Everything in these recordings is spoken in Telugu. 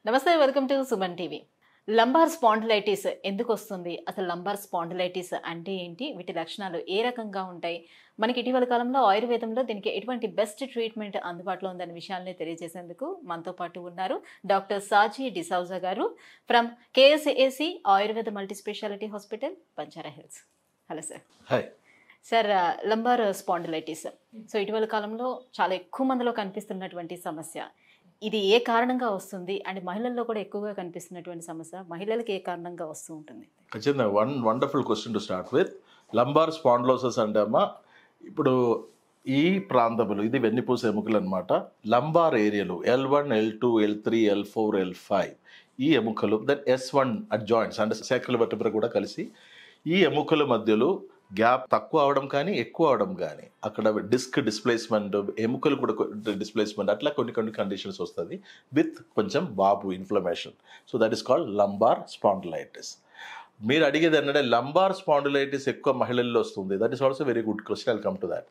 నమస్తే, welcome to Suman TV. Lumbar spondylitis ఎందుకు వస్తుంది? అసలు లంబార్ స్పాండిలైటిస్ అంటే ఏంటి? వీటి లక్షణాలు ఏ రకంగా ఉంటాయి? మనకి ఇటీవల కాలంలో ఆయుర్వేదంలో దీనికి ఎటువంటి బెస్ట్ ట్రీట్మెంట్ అందుబాటులో ఉందనే విషయాల్ని తెలియజేసేందుకు మనతో పాటు ఉన్నారు డాక్టర్ సాజీ డిసౌజా గారు from KSAC Ayurveda multi speciality hospital, Banjara hills. Hello sir. Hi sir, lumbar spondylitis so ఇటీవల కాలంలో చాలా ఎక్కువ మందిలో కనిపిస్తున్నటువంటి సమస్య. ఇది ఏ కారణంగా వస్తుంది? అండ్ మహిళల్లో కూడా ఎక్కువగా కనిపిస్తున్నటువంటి సమస్య. మహిళలకు ఏ కారణంగా వస్తూ ఉంటుంది? ఖచ్చితంగా wonderful question to start with. Lumbar spondylosis అంటే అమ్మా, ఇప్పుడు ఈ ప్రాంతములు ఇది వెన్నుపూస ఎముకలు అనమాట. లంబార్ ఏరియాలు L1, L2, L3, L4, L5 ఈ ఎముకలు, దెన్ S1 అట్ జాయింట్స్ అంటే శాక్యులర్ వెర్టెబ్రా కూడా కలిసి ఈ ఎముకల మధ్యలో గ్యాప్ తక్కువ అవడం కానీ ఎక్కువ అవడం కానీ, అక్కడ డిస్క్ డిస్ప్లేస్మెంట్, ఎముకలు కూడా డిస్ప్లేస్మెంట్, అట్లా కొన్ని కండిషన్స్ వస్తుంది విత్ కొంచెం బాబు inflammation. So that is called lumbar spondylitis. మీరు అడిగేది ఏంటంటే లంబార్ స్పాండిలైటిస్ ఎక్కువ మహిళల్లో వస్తుంది. That is also very good question. I'll come to that.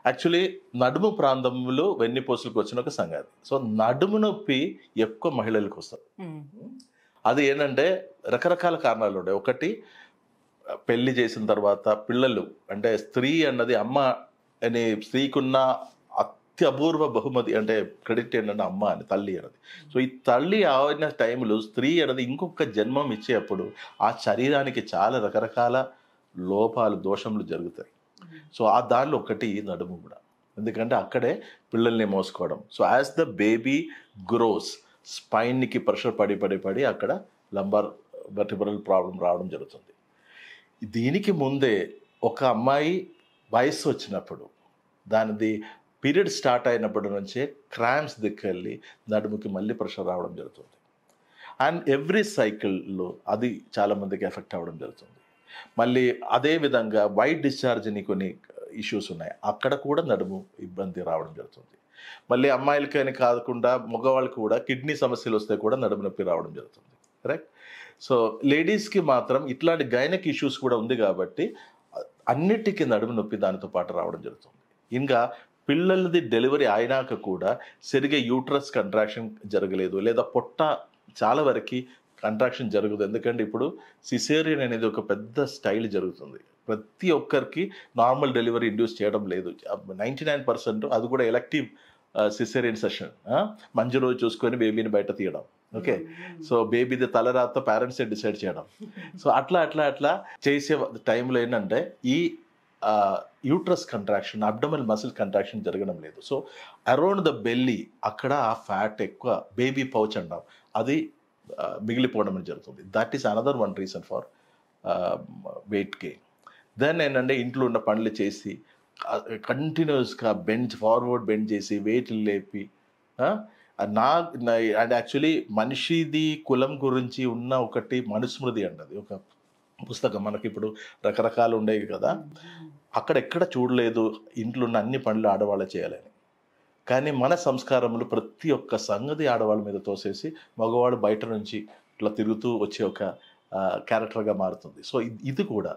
Actually నడుము ప్రాంతంలో వెన్నుపూసలకు వచ్చిన ఒక సంగతి. సో నడుము నొప్పి ఎక్కువ మహిళలకు వస్తుంది. అది ఏంటంటే రకరకాల కారణాలు ఉన్నాయి. ఒకటి, పెళ్లి చేసిన తర్వాత పిల్లలు, అంటే స్త్రీ అన్నది అమ్మ అనే స్త్రీకున్న అత్యపూర్వ బహుమతి అంటే క్రెడిట్ ఏంటంటే అమ్మ అని, తల్లి అన్నది. సో ఈ తల్లి అయిన టైంలో స్త్రీ అన్నది ఇంకొక జన్మం ఇచ్చేటప్పుడు ఆ శరీరానికి చాలా రకరకాల లోపాలు, దోషములు జరుగుతాయి. సో ఆ దానిలో ఒకటి నడుము కూడా. ఎందుకంటే అక్కడే పిల్లల్ని మోసుకోవడం. So as the baby grows, స్పైన్కి ప్రెషర్ పడి అక్కడ లంబార్ వెర్టిబ్రల్ ప్రాబ్లం రావడం జరుగుతుంది. దీనికి ముందే ఒక అమ్మాయి వయస్సు వచ్చినప్పుడు, దానిది పీరియడ్ స్టార్ట్ అయినప్పటి నుంచే క్రాంప్స్ దిక్కెళ్ళి నడుముకి మళ్ళీ ప్రెషర్ రావడం జరుగుతుంది. అండ్ ఎవ్రీ సైకిల్లో అది చాలామందికి ఎఫెక్ట్ అవ్వడం జరుగుతుంది. మళ్ళీ అదే విధంగా వైట్ డిశ్చార్జ్ అని కొన్ని ఇష్యూస్ ఉన్నాయి, అక్కడ కూడా నడుము ఇబ్బంది రావడం జరుగుతుంది. మళ్ళీ అమ్మాయిలకని కాకుండా మగవాళ్ళకి కూడా కిడ్నీ సమస్యలు వస్తే కూడా నడుము నొప్పి రావడం జరుగుతుంది. కరెక్ట్. సో లేడీస్కి మాత్రం ఇట్లాంటి గైనక్ ఇష్యూస్ కూడా ఉంది కాబట్టి అన్నిటికీ నడుము నొప్పి దానితో పాటు రావడం జరుగుతుంది. ఇంకా పిల్లలది డెలివరీ అయినాక కూడా సరిగ్గా యూట్రస్ కంట్రాక్షన్ జరగలేదు, లేదా పొట్ట చాలా వరకు కంట్రాక్షన్ జరగదు. ఎందుకంటే ఇప్పుడు సిసేరియన్ అనేది ఒక పెద్ద స్టైల్ జరుగుతుంది. ప్రతి ఒక్కరికి నార్మల్ డెలివరీ ఇండ్యూస్ చేయడం లేదు. 99% అది కూడా ఎలక్టివ్ సిసేరియన్ సెషన్. మంచి రోజు చూసుకొని బేబీని బయట తీయడం. ఓకే. సో బేబీది తలరాత పేరెంట్సే డిసైడ్ చేయడం. సో అట్లా చేసే టైంలో ఏంటంటే ఈ యూట్రస్ కంట్రాక్షన్, అబ్డమల్ మసిల్ కంట్రాక్షన్ జరగడం లేదు. సో అరౌండ్ ద బెల్లీ అక్కడ ఆ ఫ్యాట్ ఎక్కువ, బేబీ పౌచ్ అంటాం, అది మిగిలిపోవడం జరుగుతుంది. That is another one reason for weight gain. Then ఏంటంటే ఇంట్లో ఉన్న పనులు చేసి కంటిన్యూస్గా ఫార్వర్డ్ బెండ్ చేసి వెయిట్ లేపి, అండ్ యాక్చువల్లీ మనిషిది కులం గురించి ఉన్న ఒకటి మనుస్మృతి అంటది, ఒక పుస్తకం. మనకి ఇప్పుడు రకరకాలు ఉండేవి కదా, అక్కడెక్కడ చూడలేదు ఇంట్లో ఉన్న అన్ని పనులు ఆడవాళ్ళే చేయాలని. కానీ మన సంస్కారంలో ప్రతి ఒక్క సంగతి ఆడవాళ్ళ మీద తోసేసి మగవాడు బయట నుంచి ఇట్లా తిరుగుతూ వచ్చే ఒక క్యారెక్టర్గా మారుతుంది. సో ఇది కూడా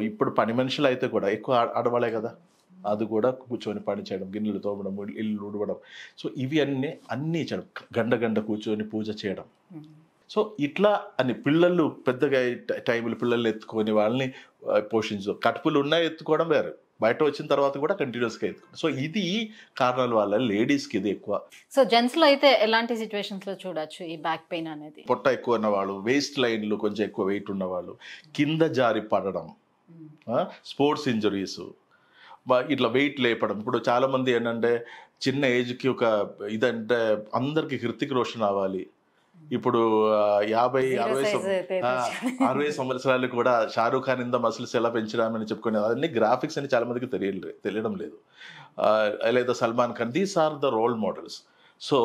ఇప్పుడు పని మనుషులు అయితే కూడా ఎక్కువ ఆడవాళ్ళే కదా, అది కూడా కూర్చొని పని చేయడం, గిన్నెలు తోమడం, ఇల్లు ఉడవడం. సో ఇవి అన్నీ చేయడం, గంట కూర్చొని పూజ చేయడం. సో ఇట్లా అని పిల్లలు పెద్దగా టైంలో పిల్లల్ని ఎత్తుకొని వాళ్ళని పోషించు, కడుపులు ఉన్నా ఎత్తుకోవడం వేరు, బయట వచ్చిన తర్వాత కూడా కంటిన్యూస్గా ఎత్తుకోవడం. సో ఇది ఈ కారణాల వల్ల లేడీస్కి ఇది ఎక్కువ. సో జెంట్స్లో అయితే ఎలాంటి సిచ్యువేషన్స్లో చూడొచ్చు ఈ బ్యాక్ పెయిన్ అనేది? పొట్ట ఎక్కువ ఉన్నవాళ్ళు, వేస్ట్ లైన్లు కొంచెం ఎక్కువ వెయిట్ ఉన్నవాళ్ళు, కింద జారి పడడం, స్పోర్ట్స్ ఇంజరీస్, ఇట్లా వెయిట్ లేపడం. ఇప్పుడు చాలామంది ఏంటంటే చిన్న ఏజ్కి ఒక ఇదంటే అందరికి హృతిక్ రోషన్ అవ్వాలి. ఇప్పుడు 50-60 సంవత్సరాలు కూడా షారూఖ్ ఖాన్ ఇంత మసిల్స్ ఎలా పెంచడామని చెప్పుకునే అన్ని గ్రాఫిక్స్ అని చాలా మందికి తెలియడం లేదు. లేదా Salman Khan, these are the role models. So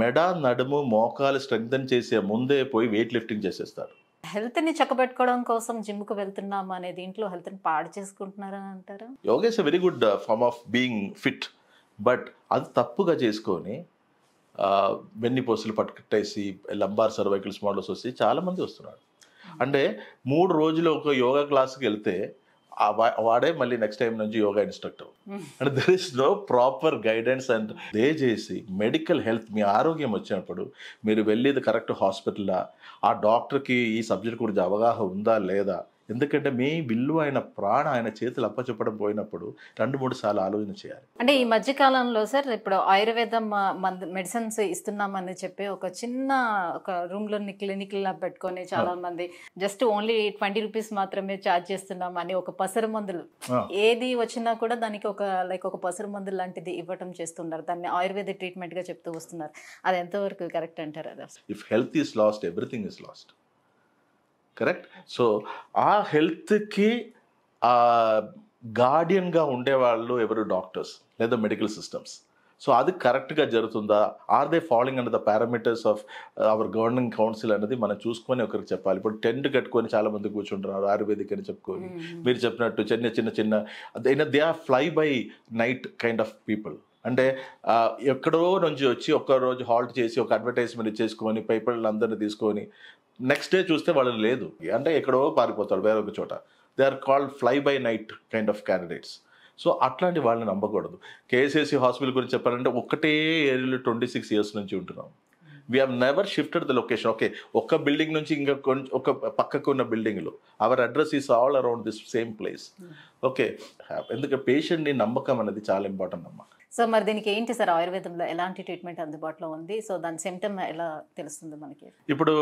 మెడ, నడుము, మోకాలు స్ట్రెంగ్తన్ చేసే ముందే పోయి వెయిట్ లిఫ్టింగ్ చేసేస్తారు. హెల్త్ని చక్కబెట్టుకోవడం కోసం జిమ్కి వెళ్తున్నాము అనే దీంట్లో హెల్త్ని పాడు చేసుకుంటున్నారని అంటారా? Yoga is a very good form of being fit, but అది తప్పుగా చేసుకొని వెన్నుపూసలు పట్టుకట్టేసి లంబార్ సర్వైకల్ స్పాండిలోసిస్ వచ్చి చాలామంది వస్తున్నారు. అంటే 3 రోజులు ఒక యోగా క్లాస్కి వెళ్తే వాడే మళ్ళీ నెక్స్ట్ టైం నుంచి yoga instructor. And there is no proper guidance. And దయచేసి మెడికల్ హెల్త్, మీ ఆరోగ్యం వచ్చినప్పుడు మీరు వెళ్ళేది కరెక్ట్ హాస్పిటలా, ఆ డాక్టర్కి ఈ సబ్జెక్ట్ గురించి అవగాహన ఉందా లేదా, ఎందుకంటే మీ విలువైన ప్రాణ ఆయన చేతులు అప్పచెప్పడం పోయినప్పుడు 2-3 సార్లు ఆలోచన చేయాలి. అంటే ఈ మధ్య కాలంలో సార్ ఇప్పుడు ఆయుర్వేదం మెడిసిన్స్ ఇస్తున్నామని చెప్పి ఒక చిన్న ఒక రూమ్ లో క్లినిక్ లా పెట్టుకొని చాలా మంది జస్ట్ ఓన్లీ 20 రూపీస్ మాత్రమే ఛార్జ్ చేస్తున్నాం అని ఒక పసరు మందులు ఏది వచ్చినా కూడా దానికి ఒక లైక్ ఒక పసరు మందులు లాంటిది ఇవ్వటం చేస్తున్నారు. దాన్ని ఆయుర్వేద ట్రీట్మెంట్ గా చెప్తూ వస్తున్నారు. అది ఎంతవరకు కరెక్ట్ అంటారు? అది if health is lost, everything is lost. Correct. So ఆ హెల్త్కి గార్డియన్గా ఉండేవాళ్ళు ఎవరు? డాక్టర్స్ లేదా మెడికల్ సిస్టమ్స్. సో అది కరెక్ట్గా జరుగుతుందా? Or they following under the parameters of our governing council అనేది మనం చూసుకొని ఒకరికి చెప్పాలి. ఇప్పుడు టెంట్ కట్టుకొని చాలా మంది కూర్చుంటున్నారు ఆయుర్వేదిక్ అని చెప్పుకొని. మీరు చెప్పినట్టు చిన్న they are fly by night kind of people. అంటే ఎక్కడో నుంచి వచ్చి ఒక్కరోజు హాల్ట్ చేసి ఒక అడ్వర్టైజ్మెంట్ ఇచ్చేసుకొని పేపర్లు అందరినీ తీసుకొని నెక్స్ట్ డే చూస్తే వాళ్ళు లేదు, అంటే ఎక్కడో పారిపోతాడు వేరొక చోట. They are called fly by night kind of candidates. So అట్లాంటి వాళ్ళని నమ్మకూడదు. కేఎస్ఎస్సి హాస్పిటల్ గురించి చెప్పాలంటే ఒకటే ఏరియాలో 26 years నుంచి ఉంటున్నాం. We have never shifted the location. Okay, ఒక్క బిల్డింగ్ నుంచి ఇంకా ఒక పక్కకు ఉన్న బిల్డింగ్లో our address is all around this same place. Okay, ఎందుకంటే పేషెంట్ని నమ్మకం అనేది చాలా ఇంపార్టెంట్ అమ్మా. సో మరి దీనికి ఏంటి సార్, ఆయుర్వేదంలో ఎలాంటి ట్రీట్మెంట్ అందుబాటులో ఉంది? సో దాని సిమ్టమ్ ఎలా తెలుస్తుంది మనకి? ఇప్పుడు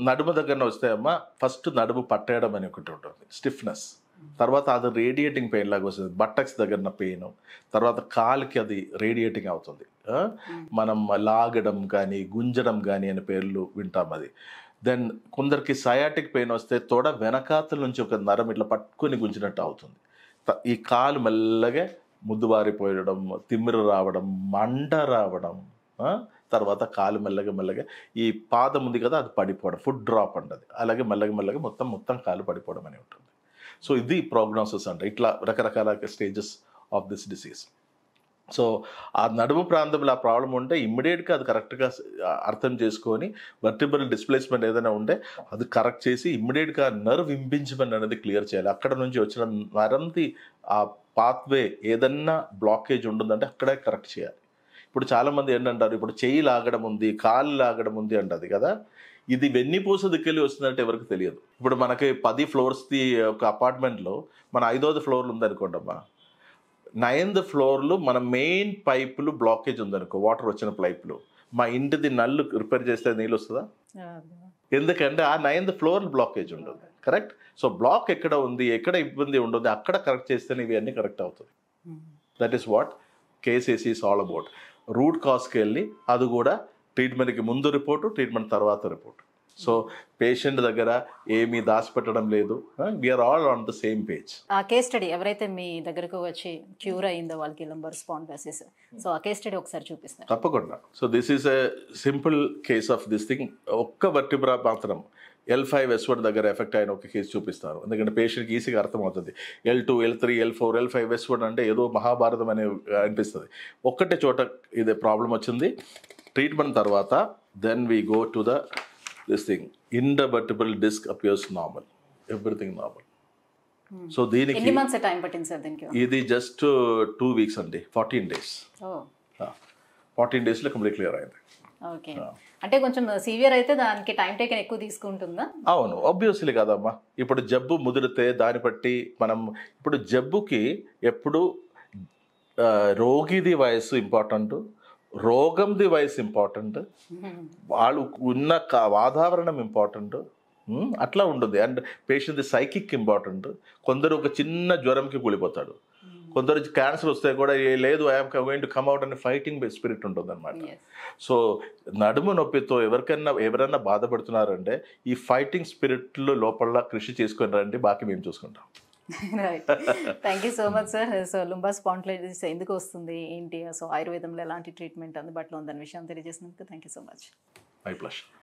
నడుము దగ్గర వస్తే అమ్మా, ఫస్ట్ నడుము పట్టేయడం అని ఒకటి ఉంటుంది, స్టిఫ్నెస్. తర్వాత అది రేడియేటింగ్ పెయిన్ లాగా వస్తుంది, బట్టక్స్ దగ్గర పెయిన్. తర్వాత కాలుకి అది రేడియేటింగ్ అవుతుంది. మనం లాగడం కానీ గుంజడం కానీ అనే పేర్లు వింటాం అది. దెన్ కొందరికి సయాటిక్ పెయిన్ వస్తే తొడ వెనకాతల నుంచి ఒక నరం ఇట్లా పట్టుకొని గుంజినట్టు అవుతుంది. ఈ కాలు మెల్లగా ముద్దుబారిపోయడం, తిమ్మిర రావడం, మంట రావడం. తర్వాత కాలు మెల్లగా ఈ పాదం ఉంది కదా అది పడిపోవడం, ఫుడ్ డ్రాప్ అంటది. అలాగే మెల్లగా మొత్తం కాలు పడిపోవడం అని ఉంటుంది. సో ఇది ప్రోగ్నోసిస్ అంటే. ఇట్లా రకరకాల stages of this disease. So ఆ నడుము ప్రాంతంలో ఆ ప్రాబ్లం ఉంటే ఇమ్మీడియట్గా అది కరెక్ట్గా అర్థం చేసుకొని వర్టిబ్రల్ డిస్ప్లేస్మెంట్ ఏదైనా ఉంటే అది కరెక్ట్ చేసి ఇమ్మీడియట్గా నర్వ్ ఇంపింజ్మెంట్ అనేది క్లియర్ చేయాలి. అక్కడ నుంచి వచ్చిన నరంది ఆ పాత్వే ఏదన్నా బ్లాకేజ్ ఉంటుందంటే అక్కడే కరెక్ట్ చేయాలి. ఇప్పుడు చాలామంది ఏంటంటారు, ఇప్పుడు చెయ్యి లాగడం ఉంది, కాలు లాగడం ఉంది అంటది కదా, ఇది వెన్నుపూస దిక్కెళ్ళి వస్తుందంటే ఎవరికి తెలియదు. ఇప్పుడు మనకి 10 floors ఒక అపార్ట్మెంట్లో మన 5వ ఫ్లోర్లు ఉందనుకోండమ్మా, 9th floorలో మన మెయిన్ పైపులు బ్లాకేజ్ ఉందనుకో, వాటర్ వచ్చిన పైపులు, మా ఇంటిది నల్లు రిపేర్ చేస్తే నీళ్ళు వస్తుందా? ఎందుకంటే ఆ 9th floor బ్లాకేజ్ ఉంటుంది. కరెక్ట్. సో బ్లాక్ ఎక్కడ ఉంది, ఎక్కడ ఇబ్బంది ఉంటుంది, అక్కడ కరెక్ట్ చేస్తేనే ఇవి అన్నీ కరెక్ట్ అవుతుంది. That is what KSSC is all about. Root కాజ్కి వెళ్ళి అది కూడా ట్రీట్మెంట్కి ముందు రిపోర్టు, ట్రీట్మెంట్ తర్వాత రిపోర్ట్. సో పేషెంట్ దగ్గర ఏమీ దాచిపెట్టడం లేదు. We are all on the same page. ఆ కేస్ స్టడీ ఎవరైతే మీ దగ్గరకు వచ్చి క్యూర్ అయిందో వాళ్ళకి లంబర్ స్పాండిలోసిస్, సో ఆ కేస్ స్టడీ ఒకసారి చూపిస్తారు? తప్పకుండా. So this is a simple case of this thing. ఒక్క వర్టిబ్రా మాత్రం L5S1 దగ్గర ఎఫెక్ట్ అయిన ఒక కేసు చూపిస్తారు. ఎందుకంటే పేషెంట్కి ఈజీగా అర్థమవుతుంది. L2, L3, L4, L5S1 అంటే ఏదో మహాభారతం అనే అనిపిస్తుంది. ఒక్కటే చోట ఇది ప్రాబ్లం వచ్చింది. ట్రీట్మెంట్ తర్వాత then we go to the this thing, intervertebral disc appears normal, everything normal. So దీనికి ఎన్ని మంత్స్ టైం పట్టింది సార్ దీనికి? ఇది జస్ట్ 2 weeks అండి, 14 days. 14 daysలో కంప్లీట్ క్లియర్ అయింది. ఓకే, అంటే కొంచెం సివియర్ అయితే దానికి టైం టేకన్ ఎక్కువ తీసుకుంటుందా? అవును, ఆబ్వియస్లీ కదమ్మా. ఇప్పుడు జబ్బు ముదిరితే దాన్ని బట్టి మనం, ఇప్పుడు జబ్బుకి ఎప్పుడు రోగిది వయస్సు ఇంపార్టెంట్, రోగంది వయసు ఇంపార్టెంట్, వాళ్ళు ఉన్న వాతావరణం ఇంపార్టెంట్, అట్లా ఉంటుంది. And patient psychic important. కొందరు ఒక చిన్న జ్వరంకి కూలిపోతాడు, కొందరు క్యాన్సర్ వస్తే కూడా లేదు I'm going to come out అనే ఫైటింగ్ స్పిరిట్ ఉంటుంది అనమాట. సో నడుము నొప్పితో ఎవరైనా బాధపడుతున్నారంటే ఈ ఫైటింగ్ స్పిరిట్లు లోపల కృషి చేసుకొని రండి, బాకీ మేము చూసుకుంటాం. Right, thank you so much sir. So lumbar spondylosis ఎందుకు వస్తుంది ఏంటి, సో ఆయుర్వేదంలో ఎలాంటి ట్రీట్మెంట్ అందుబాటులో ఉందనే విషయం తెలియజేసినందుకు thank you so much. My pleasure.